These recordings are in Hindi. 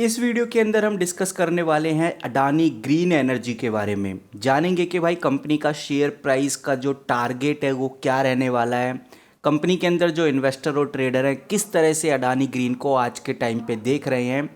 इस वीडियो के अंदर हम डिस्कस करने वाले हैं अडानी ग्रीन एनर्जी के बारे में। जानेंगे कि भाई कंपनी का शेयर प्राइस का जो टारगेट है वो क्या रहने वाला है, कंपनी के अंदर जो इन्वेस्टर और ट्रेडर हैं किस तरह से अडानी ग्रीन को आज के टाइम पे देख रहे हैं,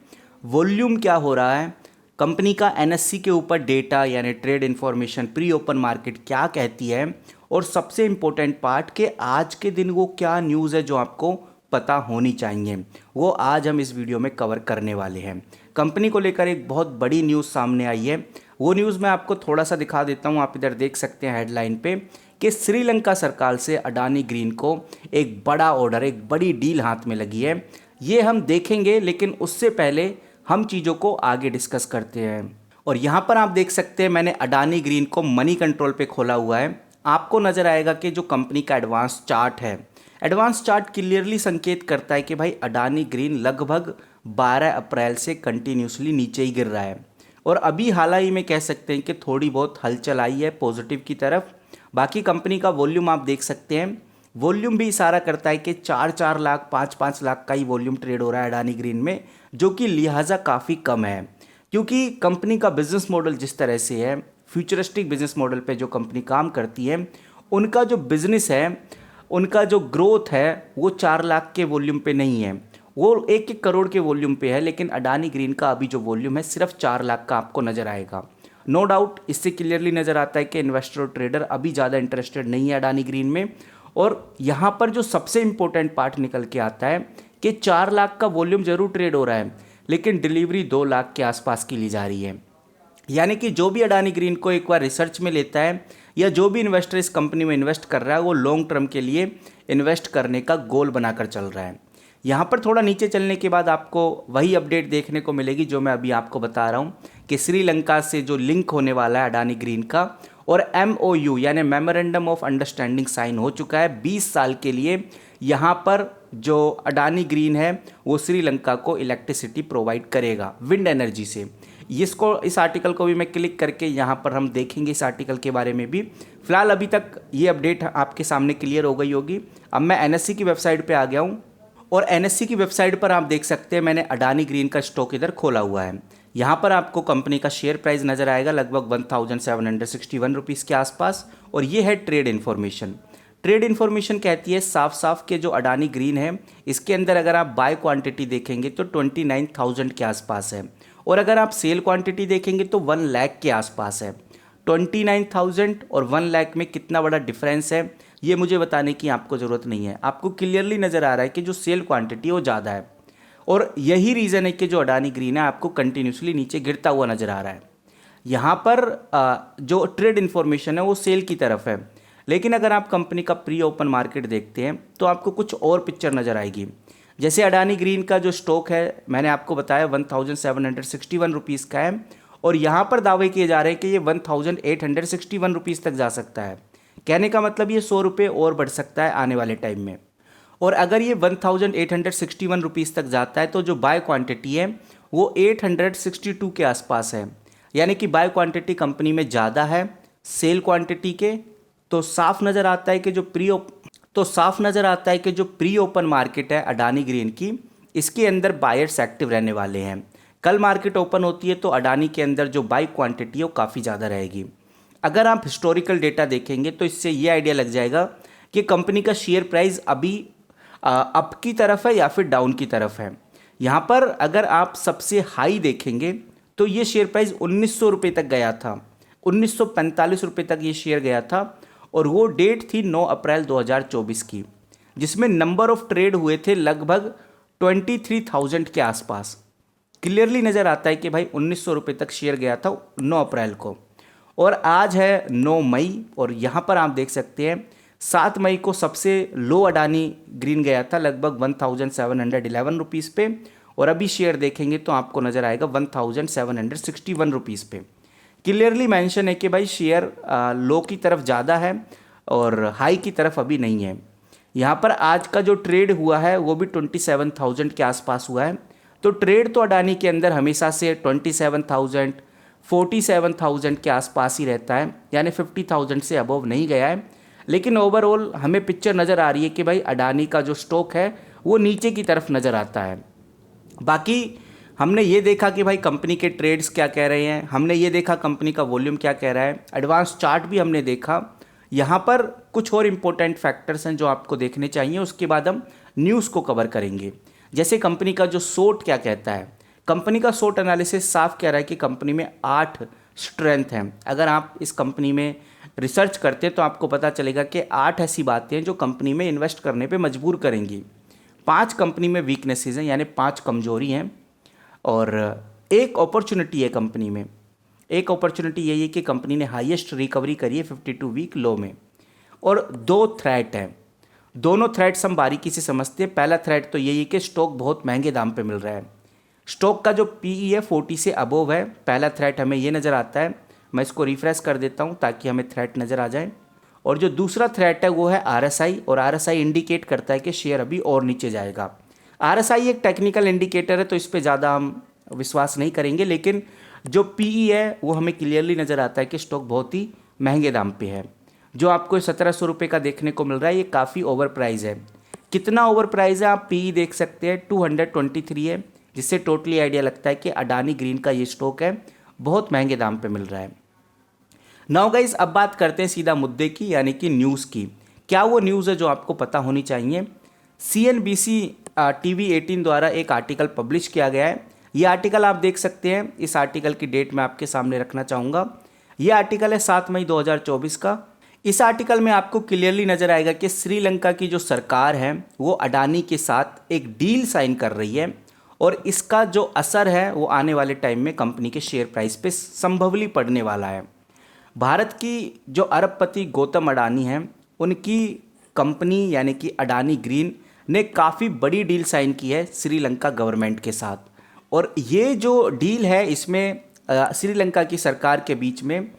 वॉल्यूम क्या हो रहा है, कंपनी का एनएससी के ऊपर डेटा यानी trade information pre open market क्या कहती है, और सबसे इम्पोर्टेंट पार्ट कि आज के दिन वो क्या न्यूज़ है जो आपको पता होनी चाहिए, वो आज हम इस वीडियो में कवर करने वाले हैं। कंपनी को लेकर एक बहुत बड़ी न्यूज़ सामने आई है, वो न्यूज़ मैं आपको थोड़ा सा दिखा देता हूँ। आप इधर देख सकते हैं हेडलाइन पे कि श्रीलंका सरकार से अडानी ग्रीन को एक बड़ा ऑर्डर, एक बड़ी डील हाथ में लगी है। ये हम देखेंगे, लेकिन उससे पहले हम चीज़ों को आगे डिस्कस करते हैं। और यहाँ पर आप देख सकते हैं मैंने अडानी ग्रीन को मनी कंट्रोल पे खोला हुआ है। आपको नज़र आएगा कि जो कंपनी का एडवांस चार्ट है, एडवांस चार्ट क्लियरली संकेत करता है कि भाई अडानी ग्रीन लगभग 12 अप्रैल से कंटिन्यूसली नीचे ही गिर रहा है। और अभी हाल ही में कह सकते हैं कि थोड़ी बहुत हलचल आई है पॉजिटिव की तरफ। बाकी कंपनी का वॉल्यूम आप देख सकते हैं, वॉल्यूम भी इशारा करता है कि 4-4 लाख 5-5 लाख का ही वॉल्यूम ट्रेड हो रहा है अडानी ग्रीन में, जो कि लिहाजा काफ़ी कम है। क्योंकि कंपनी का बिजनेस मॉडल जिस तरह से है, फ्यूचरिस्टिक बिजनेस मॉडल पे जो कंपनी काम करती है, उनका जो बिजनेस है, उनका जो ग्रोथ है वो 4 लाख के वॉल्यूम पे नहीं है, वो 1-1 करोड़ के वॉल्यूम पे है। लेकिन अडानी ग्रीन का अभी जो वॉल्यूम है सिर्फ 4 लाख का आपको नज़र आएगा। नो डाउट इससे क्लियरली नज़र आता है कि इन्वेस्टर और ट्रेडर अभी ज़्यादा इंटरेस्टेड नहीं है अडानी ग्रीन में। और यहाँ पर जो सबसे इंपॉर्टेंट पार्ट निकल के आता है कि 4 लाख का वॉल्यूम जरूर ट्रेड हो रहा है, लेकिन डिलीवरी 2 लाख के आसपास की ली जा रही है। यानी कि जो भी अडानी ग्रीन को एक बार रिसर्च में लेता है या जो भी इन्वेस्टर इस कंपनी में इन्वेस्ट कर रहा है, वो लॉन्ग टर्म के लिए इन्वेस्ट करने का गोल बनाकर चल रहा है। यहाँ पर थोड़ा नीचे चलने के बाद आपको वही अपडेट देखने को मिलेगी जो मैं अभी आपको बता रहा हूँ कि श्रीलंका से जो लिंक होने वाला है अडानी ग्रीन का, और MOU यानी मेमोरेंडम ऑफ अंडरस्टैंडिंग साइन हो चुका है 20 साल के लिए। यहाँ पर जो अडानी ग्रीन है वो श्रीलंका को इलेक्ट्रिसिटी प्रोवाइड करेगा विंड एनर्जी से। इस आर्टिकल को भी मैं क्लिक करके यहाँ पर हम देखेंगे इस आर्टिकल के बारे में भी। फिलहाल अभी तक ये अपडेट आपके सामने क्लियर हो गई होगी। अब मैं NSE की वेबसाइट पे आ गया हूँ, और NSE की वेबसाइट पर आप देख सकते हैं मैंने अडानी ग्रीन का स्टॉक इधर खोला हुआ है। यहाँ पर आपको कंपनी का शेयर प्राइस नज़र आएगा लगभग 1761 रुपीज़ के आसपास, और ये है ट्रेड इन्फॉर्मेशन। ट्रेड इन्फॉर्मेशन कहती है साफ साफ कि जो अडानी ग्रीन है इसके अंदर अगर आप बाय क्वांटिटी देखेंगे तो 29,000 के आसपास है, और अगर आप सेल क्वांटिटी देखेंगे तो 1 लाख के आसपास है। 29,000 और 1 लाख में कितना बड़ा डिफरेंस है ये मुझे बताने की आपको ज़रूरत नहीं है। आपको क्लियरली नज़र आ रहा है कि जो सेल क्वांटिटी वो ज़्यादा है, और यही रीज़न है कि जो अडानी ग्रीन है आपको कंटिन्यूसली नीचे गिरता हुआ नज़र आ रहा है। यहाँ पर जो ट्रेड इन्फॉर्मेशन है वो सेल की तरफ है, लेकिन अगर आप कंपनी का प्री ओपन मार्केट देखते हैं तो आपको कुछ और पिक्चर नज़र आएगी। जैसे अडानी ग्रीन का जो स्टॉक है मैंने आपको बताया 1761 रुपीज़ का है, और यहाँ पर दावे किए जा रहे हैं कि ये 1861 रुपीज़ तक जा सकता है। कहने का मतलब ये 100 रुपये और बढ़ सकता है आने वाले टाइम में। और अगर ये 1861 रुपीज़ तक जाता है तो जो बाय क्वांटिटी है वो 862 के आसपास है। यानी कि बाय क्वांटिटी कंपनी में ज़्यादा है सेल क्वांटिटी के, तो साफ नज़र आता है कि जो प्री ओपन मार्केट है अडानी ग्रीन की, इसके अंदर बायर्स एक्टिव रहने वाले हैं। कल मार्केट ओपन होती है तो अडानी के अंदर जो बाय क्वांटिटी है वो काफ़ी ज़्यादा रहेगी। अगर आप हिस्टोरिकल डेटा देखेंगे तो इससे ये आइडिया लग जाएगा कि कंपनी का शेयर प्राइस अभी अप की तरफ है या फिर डाउन की तरफ है। यहाँ पर अगर आप सबसे हाई देखेंगे तो ये शेयर प्राइस 1900 रुपये तक गया था, 1945 रुपये तक ये शेयर गया था, और वो डेट थी 9 अप्रैल 2024 की, जिसमें नंबर ऑफ ट्रेड हुए थे लगभग 23,000 के आसपास। क्लियरली नज़र आता है कि भाई 1900 रुपये तक शेयर गया था 9 अप्रैल को, और आज है 9 मई, और यहाँ पर आप देख सकते हैं 7 मई को सबसे लो अडानी ग्रीन गया था लगभग 1711 रुपीज़ पे, और अभी शेयर देखेंगे तो आपको नज़र आएगा 1761 रुपीज़ पे। क्लियरली मेंशन है कि भाई शेयर लो की तरफ ज़्यादा है और हाई की तरफ अभी नहीं है। यहाँ पर आज का जो ट्रेड हुआ है वो भी 27,000 के आसपास हुआ है। तो ट्रेड तो अडानी के अंदर हमेशा से 27,000 47,000 के आसपास ही रहता है, यानी 50,000 से अबव नहीं गया है। लेकिन ओवरऑल हमें पिक्चर नज़र आ रही है कि भाई अडानी का जो स्टॉक है वो नीचे की तरफ नज़र आता है। बाकी हमने ये देखा कि भाई कंपनी के ट्रेड्स क्या कह रहे हैं, हमने ये देखा कंपनी का वॉल्यूम क्या कह रहा है, एडवांस चार्ट भी हमने देखा। यहाँ पर कुछ और इम्पोर्टेंट फैक्टर्स हैं जो आपको देखने चाहिए, उसके बाद हम न्यूज़ को कवर करेंगे। जैसे कंपनी का जो सोट क्या कहता है, कंपनी का सोट एनालिसिस साफ कह रहा है कि कंपनी में 8 स्ट्रेंथ हैं। अगर आप इस कंपनी में रिसर्च करते हैं तो आपको पता चलेगा कि 8 ऐसी बातें हैं जो कंपनी में इन्वेस्ट करने पे मजबूर करेंगी। 5 कंपनी में वीकनेसेस हैं, यानी 5 कमजोरी हैं, और एक अपॉर्चुनिटी है कंपनी में। एक अपॉर्चुनिटी यही है कि कंपनी ने हाईएस्ट रिकवरी करी है 52 वीक लो में, और 2 थ्रेट हैं। दोनों थ्रेट्स हम बारीकी से समझते हैं। पहला थ्रेट तो यही है कि स्टॉक बहुत महंगे दाम पे मिल रहा है, स्टॉक का जो पीई है 40 से अबोव है। पहला थ्रेट हमें ये नज़र आता है। मैं इसको रिफ्रेश कर देता हूँ ताकि हमें थ्रेट नज़र आ जाए। और जो दूसरा थ्रेट है वो है आरएसआई, और आरएसआई इंडिकेट करता है कि शेयर अभी और नीचे जाएगा। आरएसआई एक टेक्निकल इंडिकेटर है तो इस पर ज़्यादा हम विश्वास नहीं करेंगे, लेकिन जो पीई है वो हमें क्लियरली नज़र आता है कि स्टॉक बहुत ही महंगे दाम पे है। जो आपको 1700 रुपये का देखने को मिल रहा है ये काफ़ी ओवर प्राइस है। कितना ओवर प्राइस है आप पीई देख सकते हैं, 223 है, जिससे टोटली आइडिया लगता है कि अडानी ग्रीन का ये स्टॉक है बहुत महंगे दाम पे मिल रहा है। नाउ गाइस, अब बात करते हैं सीधा मुद्दे की, यानी कि न्यूज़ की। क्या वो न्यूज़ है जो आपको पता होनी चाहिए। CNBC TV 18 द्वारा एक आर्टिकल पब्लिश किया गया है। ये आर्टिकल आप देख सकते हैं। इस आर्टिकल की डेट मैं आपके सामने रखना चाहूँगा। ये आर्टिकल है 7 मई 2024 का। इस आर्टिकल में आपको क्लियरली नज़र आएगा कि श्रीलंका की जो सरकार है वो अडानी के साथ एक डील साइन कर रही है, और इसका जो असर है वो आने वाले टाइम में कंपनी के शेयर प्राइस पे संभवली पड़ने वाला है। भारत की जो अरबपति गौतम अडानी हैं, उनकी कंपनी यानी कि अडानी ग्रीन ने काफ़ी बड़ी डील साइन की है श्रीलंका गवर्नमेंट के साथ। और ये जो डील है इसमें श्रीलंका की सरकार के बीच में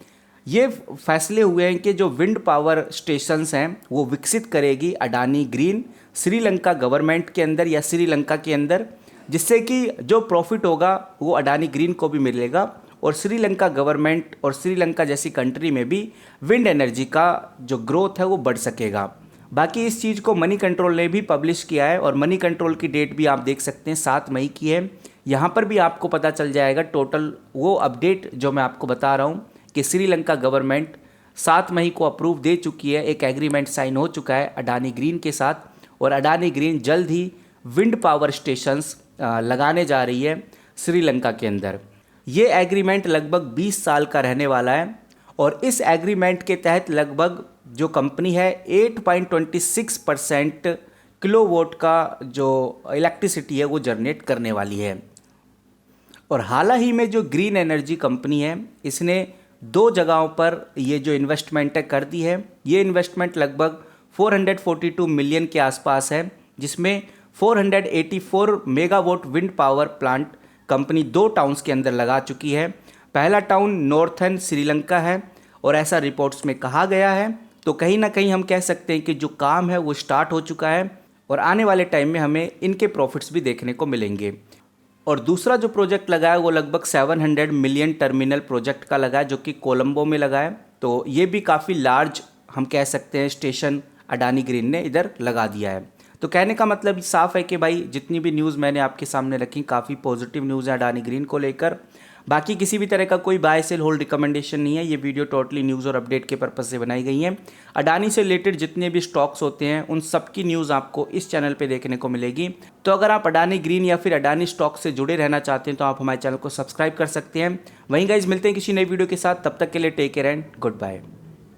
ये फैसले हुए हैं कि जो विंड पावर स्टेशंस हैं वो विकसित करेगी अडानी ग्रीन श्रीलंका गवर्नमेंट के अंदर या श्रीलंका के अंदर, जिससे कि जो प्रॉफिट होगा वो अडानी ग्रीन को भी मिलेगा, और श्रीलंका गवर्नमेंट और श्रीलंका जैसी कंट्री में भी विंड एनर्जी का जो ग्रोथ है वो बढ़ सकेगा। बाकी इस चीज़ को मनी कंट्रोल ने भी पब्लिश किया है, और मनी कंट्रोल की डेट भी आप देख सकते हैं 7 मई की है। यहाँ पर भी आपको पता चल जाएगा टोटल वो अपडेट जो मैं आपको बता रहा हूँ कि श्रीलंका गवर्नमेंट 7 मई को अप्रूव दे चुकी है, एक एग्रीमेंट साइन हो चुका है अडानी ग्रीन के साथ, और अडानी ग्रीन जल्द ही विंड पावर स्टेशंस लगाने जा रही है श्रीलंका के अंदर। ये एग्रीमेंट लगभग 20 साल का रहने वाला है, और इस एग्रीमेंट के तहत लगभग जो कंपनी है 8.26% किलोवाट का जो इलेक्ट्रिसिटी है वो जनरेट करने वाली है। और हाल ही में जो ग्रीन एनर्जी कंपनी है इसने 2 जगहों पर ये जो इन्वेस्टमेंट है कर दी है। ये इन्वेस्टमेंट लगभग 442 मिलियन के आसपास है, जिसमें 484 megawatt wind power plant company 2 towns के अंदर लगा चुकी है। पहला टाउन नॉर्थर्न श्रीलंका है, और ऐसा रिपोर्ट्स में कहा गया है। तो कहीं ना कहीं हम कह सकते हैं कि जो काम है वो स्टार्ट हो चुका है, और आने वाले टाइम में हमें इनके प्रॉफिट्स भी देखने को मिलेंगे। और दूसरा जो प्रोजेक्ट लगा है वो लगभग 700 मिलियन टर्मिनल प्रोजेक्ट का लगा है, जो कि कोलंबो में लगा है। तो ये भी काफ़ी लार्ज हम कह सकते हैं स्टेशन अडानी ग्रीन ने इधर लगा दिया है। तो कहने का मतलब साफ है कि भाई जितनी भी न्यूज़ मैंने आपके सामने रखी काफ़ी पॉजिटिव न्यूज़ है अडानी ग्रीन को लेकर। बाकी किसी भी तरह का कोई बाय सेल होल्ड रिकमेंडेशन नहीं है। ये वीडियो टोटली न्यूज़ और अपडेट के पर्पज़ से बनाई गई है। अडानी से रिलेटेड जितने भी स्टॉक्स होते हैं उन सब की न्यूज़ आपको इस चैनल पे देखने को मिलेगी। तो अगर आप अडानी ग्रीन या फिर अडानी स्टॉक से जुड़े रहना चाहते हैं तो आप हमारे चैनल को सब्सक्राइब कर सकते हैं। वहीं गाइज मिलते हैं किसी नई वीडियो के साथ, तब तक के लिए take care and good bye.